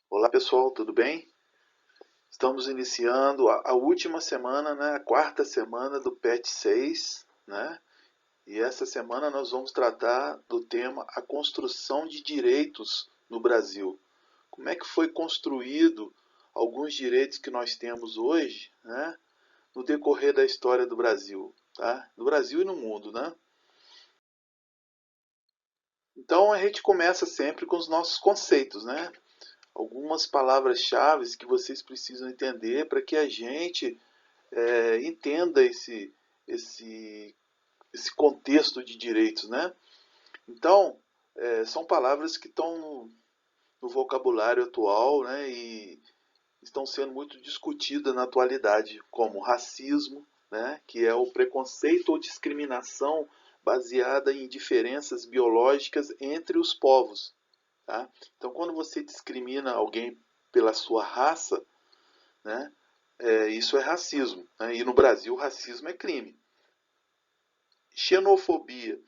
Olá pessoal, tudo bem? Estamos iniciando a última semana, né, a quarta semana do PET 6, né? E essa semana nós vamos tratar do tema a construção de direitos no Brasil. Como é que foi construído alguns direitos que nós temos hoje, né, no decorrer da história do Brasil, tá? No Brasil e no mundo, né? Então a gente começa sempre com os nossos conceitos, né? Algumas palavras-chave que vocês precisam entender para que a gente entenda esse, esse contexto de direitos, né? Então, são palavras que estão no vocabulário atual, né? E estão sendo muito discutidas na atualidade, como racismo, né? Que é o preconceito ou discriminação baseada em diferenças biológicas entre os povos, tá? Então, quando você discrimina alguém pela sua raça, né? Isso é racismo, né? E no Brasil, o racismo é crime. Xenofobia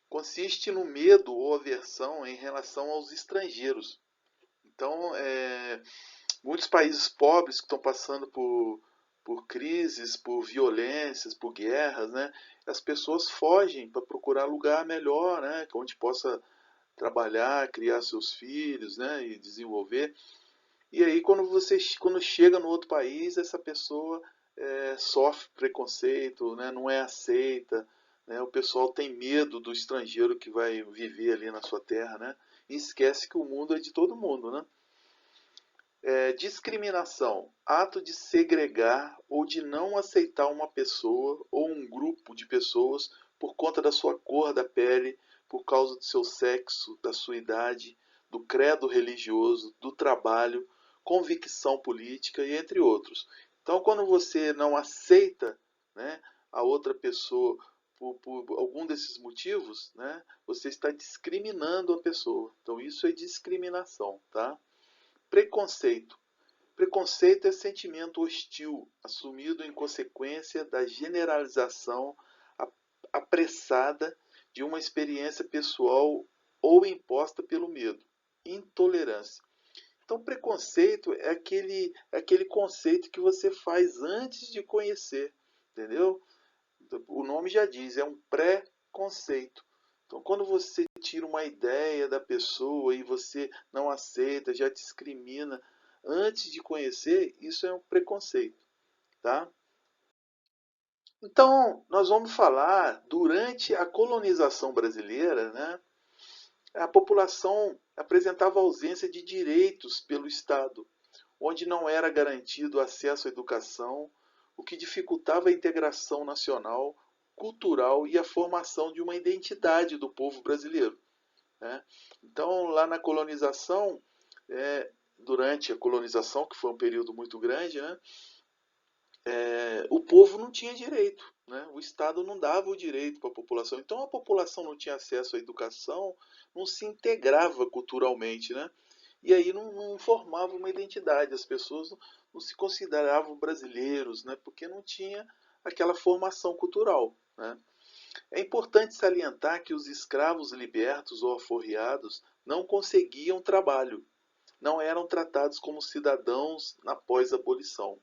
consiste no medo ou aversão em relação aos estrangeiros. Então, muitos países pobres que estão passando por crises, por violências, por guerras, né? As pessoas fogem para procurar lugar melhor, né? Onde possa trabalhar, criar seus filhos, né? E desenvolver. E aí, quando chega no outro país, essa pessoa sofre preconceito, né? Não é aceita, né? O pessoal tem medo do estrangeiro que vai viver ali na sua terra, né? E esquece que o mundo é de todo mundo, né? Discriminação, ato de segregar ou de não aceitar uma pessoa ou um grupo de pessoas por conta da sua cor da pele, por causa do seu sexo, da sua idade, do credo religioso, do trabalho, convicção política e entre outros. Então, quando você não aceita, né, a outra pessoa por algum desses motivos, né, você está discriminando a pessoa. Então, isso é discriminação, tá? Preconceito. Preconceito é sentimento hostil, assumido em consequência da generalização apressada de uma experiência pessoal ou imposta pelo medo. Intolerância. Então, preconceito é aquele conceito que você faz antes de conhecer, entendeu? O nome já diz, é um pré-conceito. Então, quando você tira uma ideia da pessoa e você não aceita, já discrimina antes de conhecer, isso é um preconceito, tá? Então, nós vamos falar durante a colonização brasileira, né? A população apresentava ausência de direitos pelo Estado, onde não era garantido acesso à educação, o que dificultava a integração nacional, cultural e a formação de uma identidade do povo brasileiro, né? Então, lá na colonização, durante a colonização, que foi um período muito grande, né, o povo não tinha direito, né? O Estado não dava o direito para a população. Então, a população não tinha acesso à educação, não se integrava culturalmente, né? E aí não formava uma identidade, as pessoas não se consideravam brasileiros, né? Porque não tinha aquela formação cultural, né? É importante salientar que os escravos libertos ou aforreados não conseguiam trabalho, não eram tratados como cidadãos na pós-abolição.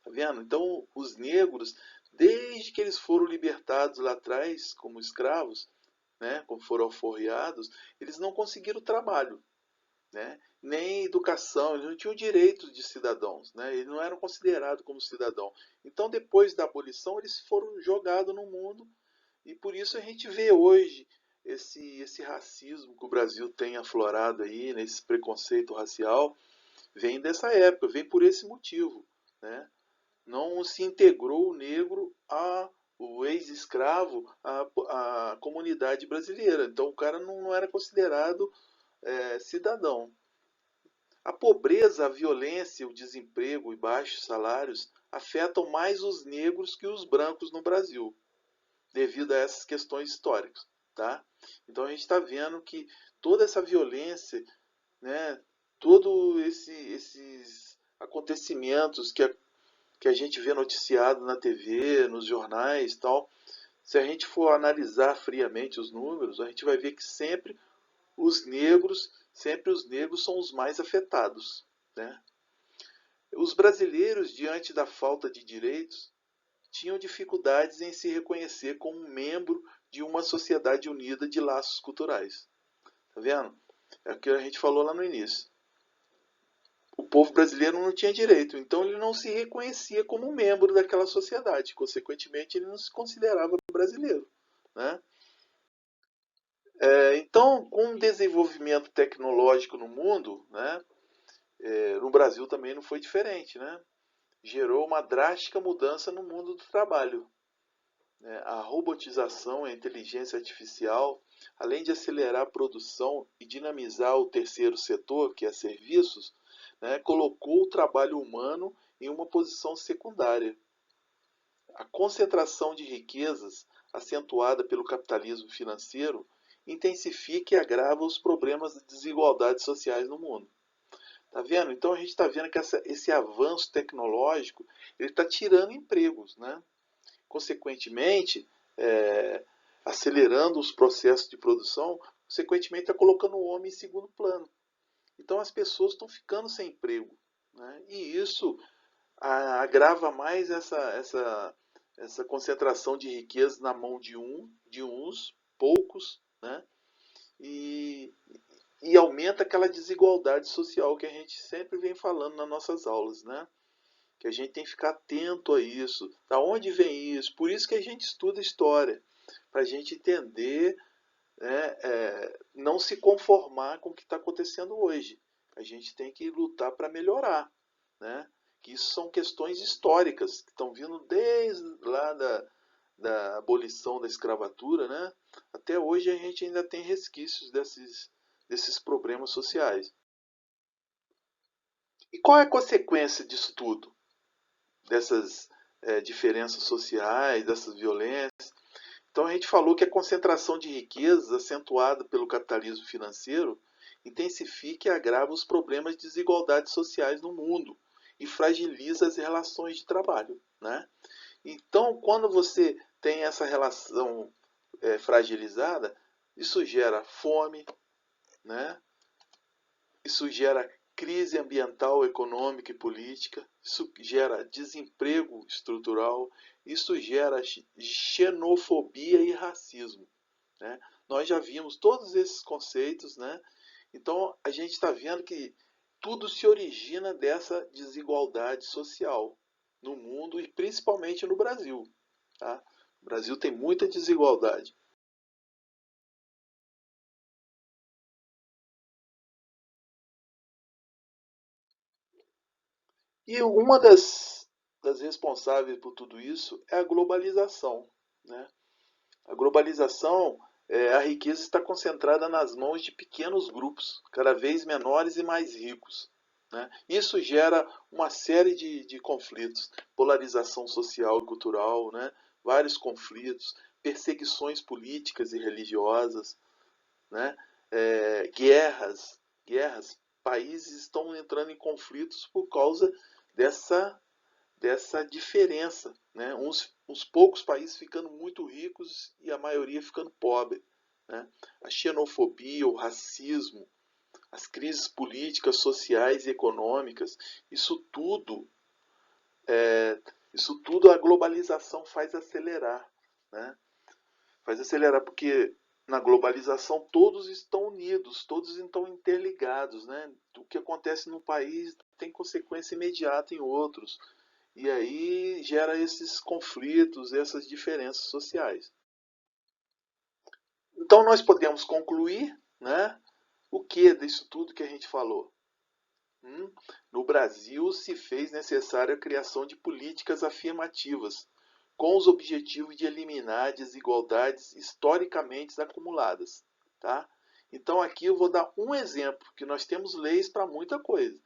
Tá vendo? Então, os negros, desde que eles foram libertados lá atrás como escravos, né, como foram alforriados, eles não conseguiram trabalho, né, nem educação, eles não tinham direitos de cidadãos, né, eles não eram considerados como cidadão. Então, depois da abolição, eles foram jogados no mundo e por isso a gente vê hoje esse racismo que o Brasil tem aflorado aí, né, esse preconceito racial, vem dessa época, vem por esse motivo, né? Não se integrou o negro a o ex-escravo à comunidade brasileira. Então o cara não era considerado cidadão. A pobreza, a violência, o desemprego e baixos salários afetam mais os negros que os brancos no Brasil, devido a essas questões históricas. Tá? Então a gente está vendo que toda essa violência, né, todos esses acontecimentos que a gente vê noticiado na TV, nos jornais e tal, se a gente for analisar friamente os números, a gente vai ver que sempre os negros são os mais afetados. né? Os brasileiros, diante da falta de direitos, tinham dificuldades em se reconhecer como membro de uma sociedade unida de laços culturais. Tá vendo? É o que a gente falou lá no início. O povo brasileiro não tinha direito, então ele não se reconhecia como membro daquela sociedade. Consequentemente, ele não se considerava brasileiro, né? Então, com o desenvolvimento tecnológico no mundo, né, no Brasil também não foi diferente, né? Gerou uma drástica mudança no mundo do trabalho. Né? A robotização e a inteligência artificial, além de acelerar a produção e dinamizar o terceiro setor, que é serviços, né, colocou o trabalho humano em uma posição secundária. A concentração de riquezas, acentuada pelo capitalismo financeiro, intensifica e agrava os problemas de desigualdades sociais no mundo. Tá vendo? Então a gente está vendo que esse avanço tecnológico ele está tirando empregos, né? Consequentemente, é, acelerando os processos de produção, consequentemente está colocando o homem em segundo plano. Então as pessoas estão ficando sem emprego, né? E isso agrava mais essa concentração de riqueza na mão de uns poucos, né? E, e aumenta aquela desigualdade social que a gente sempre vem falando nas nossas aulas, né? Que a gente tem que ficar atento a isso. Da onde vem isso? Por isso que a gente estuda história, para a gente entender, né, não se conformar com o que está acontecendo hoje. A gente tem que lutar para melhorar, né? Que isso são questões históricas que estão vindo desde lá da abolição da escravatura, né? Até hoje a gente ainda tem resquícios desses problemas sociais. E qual é a consequência disso tudo? Dessas diferenças sociais, dessas violências? Então a gente falou que a concentração de riquezas acentuada pelo capitalismo financeiro intensifica e agrava os problemas de desigualdades sociais no mundo e fragiliza as relações de trabalho, né? Então, quando você tem essa relação fragilizada, isso gera fome, né? Isso gera crise ambiental, econômica e política, isso gera desemprego estrutural, isso gera xenofobia e racismo. Né? Nós já vimos todos esses conceitos, né? Então a gente está vendo que tudo se origina dessa desigualdade social no mundo e principalmente no Brasil. Tá? O Brasil tem muita desigualdade. E uma das responsáveis por tudo isso é a globalização. Né? A globalização, a riqueza está concentrada nas mãos de pequenos grupos, cada vez menores e mais ricos. Né? Isso gera uma série de conflitos, polarização social e cultural, né? Vários conflitos, perseguições políticas e religiosas, né? Guerras. Países estão entrando em conflitos por causa dessa diferença, né? Uns poucos países ficando muito ricos e a maioria ficando pobre, né? A xenofobia, o racismo, as crises políticas, sociais e econômicas, isso tudo, isso tudo a globalização faz acelerar, né? Faz acelerar porque na globalização todos estão unidos, todos estão interligados, né? O que acontece num país tem consequência imediata em outros. E aí gera esses conflitos, essas diferenças sociais. Então nós podemos concluir, né, o que disso tudo que a gente falou? No Brasil se fez necessária a criação de políticas afirmativas, com os objetivos de eliminar desigualdades historicamente acumuladas. Tá? Então aqui eu vou dar um exemplo, que nós temos leis para muita coisa.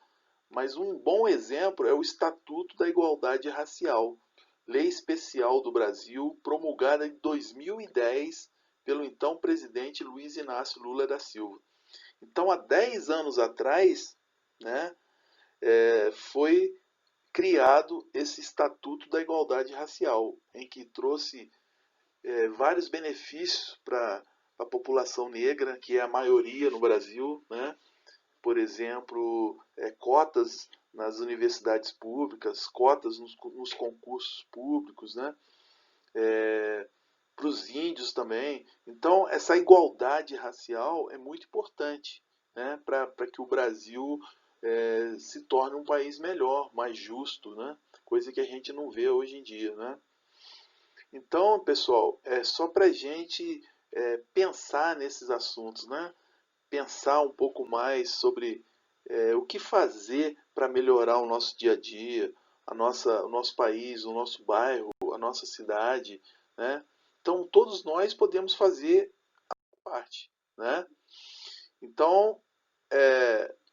Mas um bom exemplo é o Estatuto da Igualdade Racial, lei especial do Brasil, promulgada em 2010 pelo então presidente Luiz Inácio Lula da Silva. Então, há 10 anos atrás, né, foi criado esse Estatuto da Igualdade Racial, em que trouxe vários benefícios para a população negra, que é a maioria no Brasil, né, por exemplo, cotas nas universidades públicas, cotas nos concursos públicos, né? Para os índios também. Então, essa igualdade racial é muito importante, né? Para que o Brasil se torne um país melhor, mais justo, né? Coisa que a gente não vê hoje em dia, né? Então, pessoal, é só para a gente pensar nesses assuntos, né? Pensar um pouco mais sobre o que fazer para melhorar o nosso dia a dia, o nosso país, o nosso bairro, a nossa cidade, né? Então, todos nós podemos fazer parte, né? Então,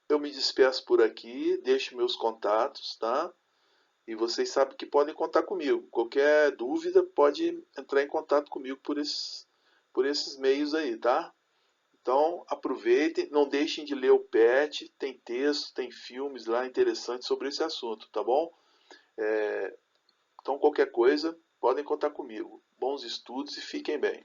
eu me despeço por aqui, deixo meus contatos, tá? E vocês sabem que podem contar comigo. Qualquer dúvida pode entrar em contato comigo por esses meios aí, tá? Então aproveitem, não deixem de ler o PET, tem texto, tem filmes lá interessantes sobre esse assunto, tá bom? Então qualquer coisa, podem contar comigo. Bons estudos e fiquem bem.